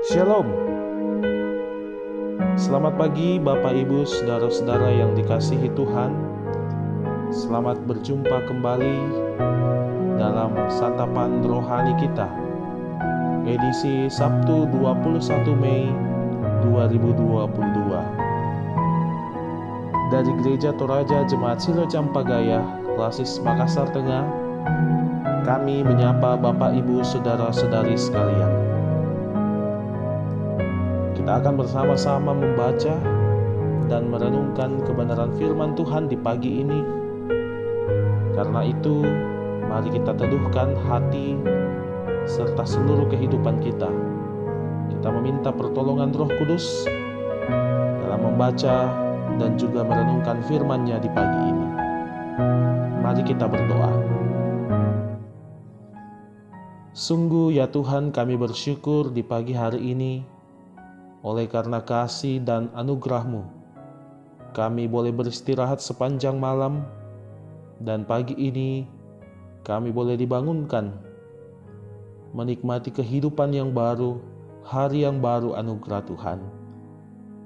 Shalom. Selamat pagi Bapak Ibu Saudara-saudara yang dikasihi Tuhan. Selamat berjumpa kembali dalam santapan rohani kita, edisi Sabtu 21 Mei 2022 dari Gereja Toraja Jemaat Silo Campagaya, Klasis Makassar Tengah. Kami menyapa Bapak Ibu Saudara-saudari sekalian. Kita akan bersama-sama membaca dan merenungkan kebenaran firman Tuhan di pagi ini. Karena itu, mari kita teduhkan hati serta seluruh kehidupan kita. Kita meminta pertolongan Roh Kudus dalam membaca dan juga merenungkan firman-Nya di pagi ini. Mari kita berdoa. Sungguh ya Tuhan, kami bersyukur di pagi hari ini. Oleh karena kasih dan anugerah-Mu, kami boleh beristirahat sepanjang malam, dan pagi ini kami boleh dibangunkan, menikmati kehidupan yang baru, hari yang baru anugerah Tuhan.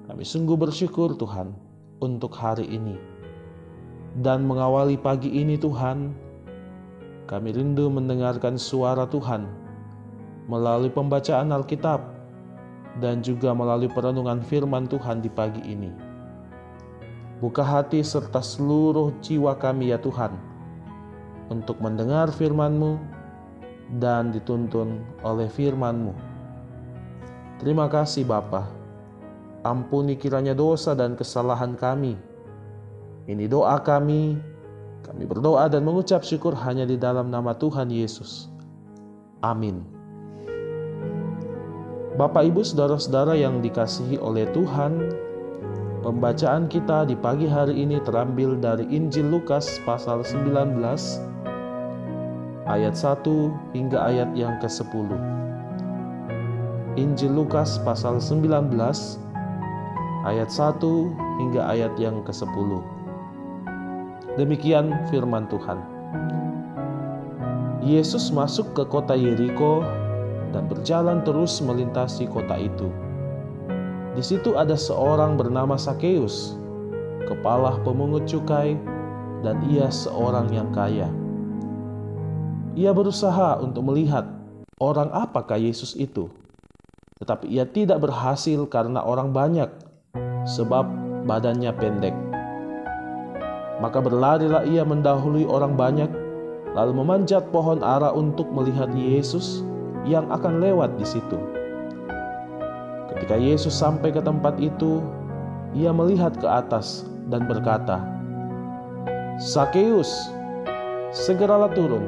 Kami sungguh bersyukur Tuhan untuk hari ini. Dan mengawali pagi ini Tuhan, kami rindu mendengarkan suara Tuhan melalui pembacaan Alkitab dan juga melalui perenungan firman Tuhan di pagi ini. Buka hati serta seluruh jiwa kami ya Tuhan, untuk mendengar firman-Mu dan dituntun oleh firman-Mu. Terima kasih Bapa. Ampuni kiranya dosa dan kesalahan kami. Ini doa kami. Kami berdoa dan mengucap syukur hanya di dalam nama Tuhan Yesus. Amin. Bapak Ibu Saudara-saudara yang dikasihi oleh Tuhan, pembacaan kita di pagi hari ini terambil dari Injil Lukas pasal 19 ayat 1 hingga ayat yang ke-10. Injil Lukas pasal 19 ayat 1 hingga ayat yang ke-10. Demikian firman Tuhan. Yesus masuk ke kota Yeriko dan berjalan terus melintasi kota itu. Di situ ada seorang bernama Sakeus, kepala pemungut cukai, dan ia seorang yang kaya. Ia berusaha untuk melihat orang apakah Yesus itu, tetapi ia tidak berhasil karena orang banyak, sebab badannya pendek. Maka berlarilah ia mendahului orang banyak, lalu memanjat pohon ara untuk melihat Yesus yang akan lewat di situ. Ketika Yesus sampai ke tempat itu, ia melihat ke atas dan berkata, "Sakeus, segeralah turun,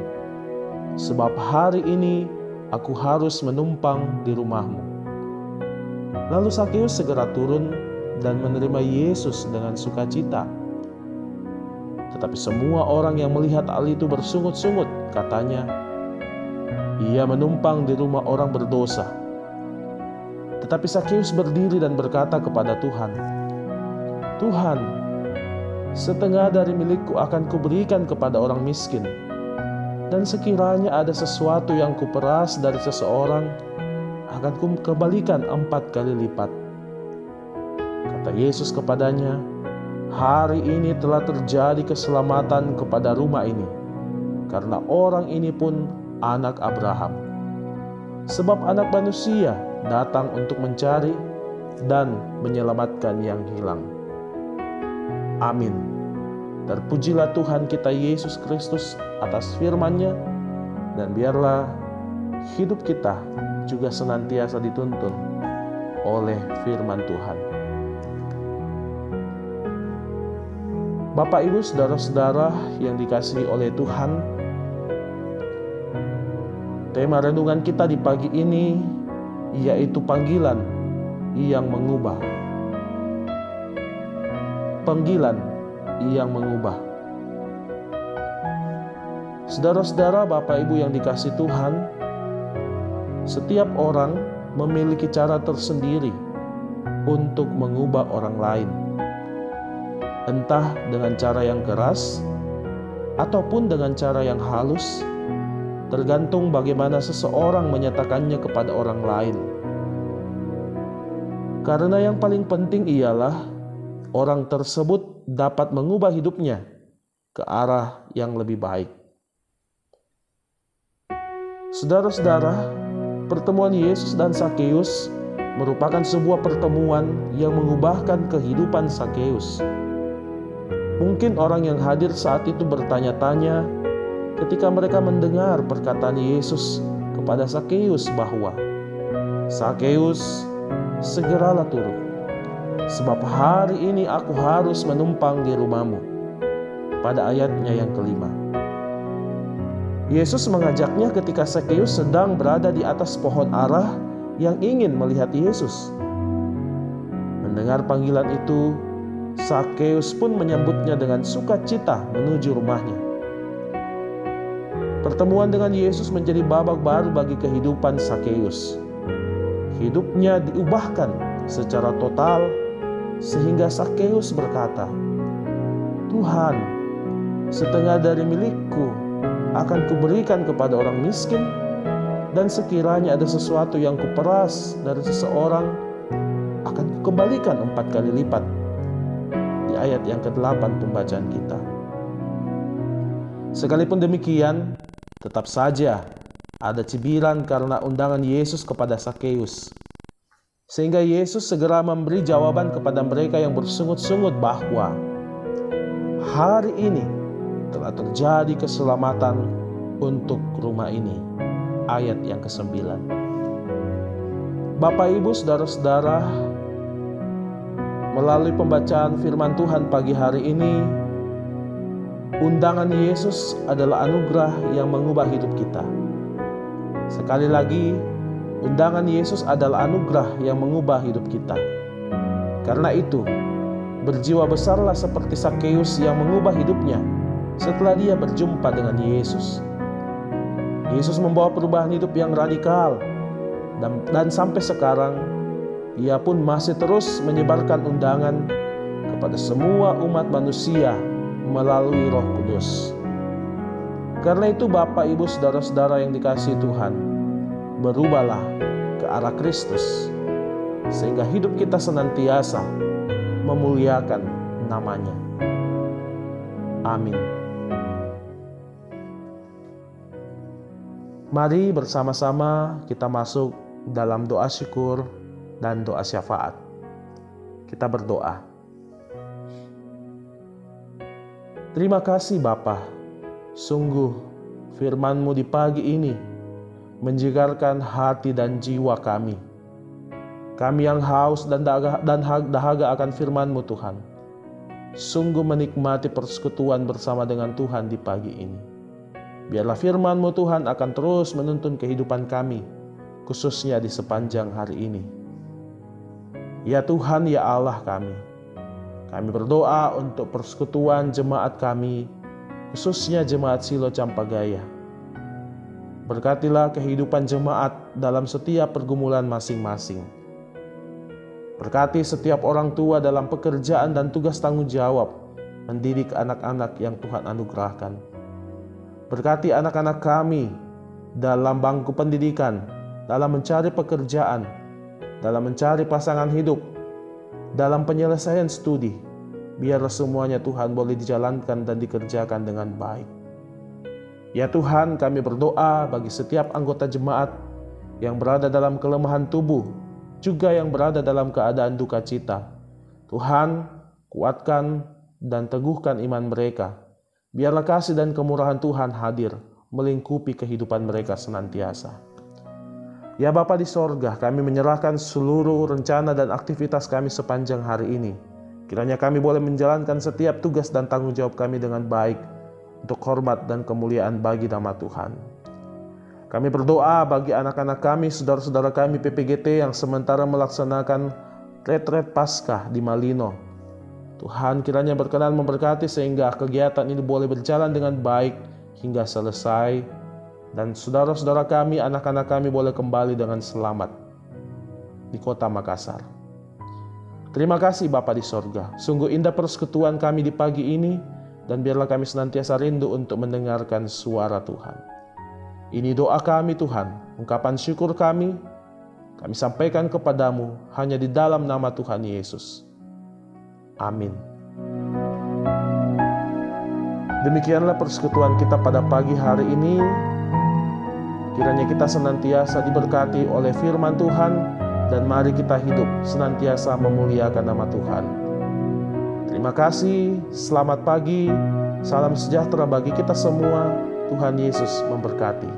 sebab hari ini aku harus menumpang di rumahmu." Lalu Sakeus segera turun dan menerima Yesus dengan sukacita. Tetapi semua orang yang melihat hal itu bersungut-sungut, katanya, "Ia menumpang di rumah orang berdosa." Tetapi Sakeus berdiri dan berkata kepada Tuhan, "Tuhan, setengah dari milikku akan kuberikan kepada orang miskin, dan sekiranya ada sesuatu yang kuperas dari seseorang, akan kukembalikan 4 kali lipat." Kata Yesus kepadanya, "Hari ini telah terjadi keselamatan kepada rumah ini, karena orang ini pun anak Abraham. Sebab Anak Manusia datang untuk mencari dan menyelamatkan yang hilang." Amin. Terpujilah Tuhan kita Yesus Kristus atas firman-Nya, dan biarlah hidup kita juga senantiasa dituntun oleh firman Tuhan. Bapak Ibu Saudara-saudara yang dikasihi oleh Tuhan, tema renungan kita di pagi ini yaitu panggilan yang mengubah. Panggilan yang mengubah. Saudara-saudara, Bapak Ibu yang dikasihi Tuhan, setiap orang memiliki cara tersendiri untuk mengubah orang lain. Entah dengan cara yang keras ataupun dengan cara yang halus, tergantung bagaimana seseorang menyatakannya kepada orang lain. Karena yang paling penting ialah orang tersebut dapat mengubah hidupnya ke arah yang lebih baik. Saudara-saudara, pertemuan Yesus dan Sakeus merupakan sebuah pertemuan yang mengubahkan kehidupan Sakeus. Mungkin orang yang hadir saat itu bertanya-tanya ketika mereka mendengar perkataan Yesus kepada Sakeus bahwa, "Sakeus, segeralah turun, sebab hari ini aku harus menumpang di rumahmu." Pada ayatnya yang kelima, Yesus mengajaknya ketika Sakeus sedang berada di atas pohon ara yang ingin melihat Yesus. Mendengar panggilan itu, Sakeus pun menyambutnya dengan sukacita menuju rumahnya. Pertemuan dengan Yesus menjadi babak baru bagi kehidupan Sakeus. Hidupnya diubahkan secara total sehingga Sakeus berkata, "Tuhan, setengah dari milikku akan kuberikan kepada orang miskin, dan sekiranya ada sesuatu yang kuperas dari seseorang, akan kukembalikan 4 kali lipat." Di ayat yang ke-8 pembacaan kita. Sekalipun demikian, tetap saja ada cibiran karena undangan Yesus kepada Sakeus. Sehingga Yesus segera memberi jawaban kepada mereka yang bersungut-sungut bahwa hari ini telah terjadi keselamatan untuk rumah ini. Ayat yang ke-9. Bapak, Ibu, saudara-saudara, melalui pembacaan firman Tuhan pagi hari ini, undangan Yesus adalah anugerah yang mengubah hidup kita. Sekali lagi, undangan Yesus adalah anugerah yang mengubah hidup kita. Karena itu, berjiwa besarlah seperti Sakeus yang mengubah hidupnya setelah dia berjumpa dengan Yesus. Yesus membawa perubahan hidup yang radikal, dan sampai sekarang ia pun masih terus menyebarkan undangan kepada semua umat manusia melalui Roh Kudus. Karena itu Bapak, Ibu, saudara-saudara yang dikasihi Tuhan, berubahlah ke arah Kristus, sehingga hidup kita senantiasa memuliakan namanya. Amin. Mari bersama-sama kita masuk dalam doa syukur dan doa syafaat. Kita berdoa. Terima kasih Bapa, sungguh firman-Mu di pagi ini menyegarkan hati dan jiwa kami. Kami yang haus dan dahaga akan firman-Mu Tuhan, sungguh menikmati persekutuan bersama dengan Tuhan di pagi ini. Biarlah firman-Mu Tuhan akan terus menuntun kehidupan kami, khususnya di sepanjang hari ini. Ya Tuhan, ya Allah kami berdoa untuk persekutuan jemaat kami, khususnya jemaat Silo Campagaya. Berkatilah kehidupan jemaat dalam setiap pergumulan masing-masing. Berkati setiap orang tua dalam pekerjaan dan tugas tanggung jawab mendidik anak-anak yang Tuhan anugerahkan. Berkati anak-anak kami dalam bangku pendidikan, dalam mencari pekerjaan, dalam mencari pasangan hidup, dalam penyelesaian studi. Biarlah semuanya Tuhan boleh dijalankan dan dikerjakan dengan baik. Ya Tuhan, kami berdoa bagi setiap anggota jemaat yang berada dalam kelemahan tubuh, juga yang berada dalam keadaan duka cita. Tuhan, kuatkan dan teguhkan iman mereka. Biarlah kasih dan kemurahan Tuhan hadir melingkupi kehidupan mereka senantiasa. Ya Bapa di sorga, kami menyerahkan seluruh rencana dan aktivitas kami sepanjang hari ini. Kiranya kami boleh menjalankan setiap tugas dan tanggung jawab kami dengan baik, untuk hormat dan kemuliaan bagi nama Tuhan. Kami berdoa bagi anak-anak kami, saudara-saudara kami PPGT yang sementara melaksanakan retret Paskah di Malino. Tuhan kiranya berkenan memberkati sehingga kegiatan ini boleh berjalan dengan baik hingga selesai, dan saudara-saudara kami, anak-anak kami boleh kembali dengan selamat di kota Makassar. Terima kasih Bapa di sorga, sungguh indah persekutuan kami di pagi ini, dan biarlah kami senantiasa rindu untuk mendengarkan suara Tuhan. Ini doa kami Tuhan, ungkapan syukur kami, kami sampaikan kepadamu hanya di dalam nama Tuhan Yesus. Amin. Demikianlah persekutuan kita pada pagi hari ini. Kiranya kita senantiasa diberkati oleh firman Tuhan, dan mari kita hidup senantiasa memuliakan nama Tuhan. Terima kasih, selamat pagi, salam sejahtera bagi kita semua. Tuhan Yesus memberkati.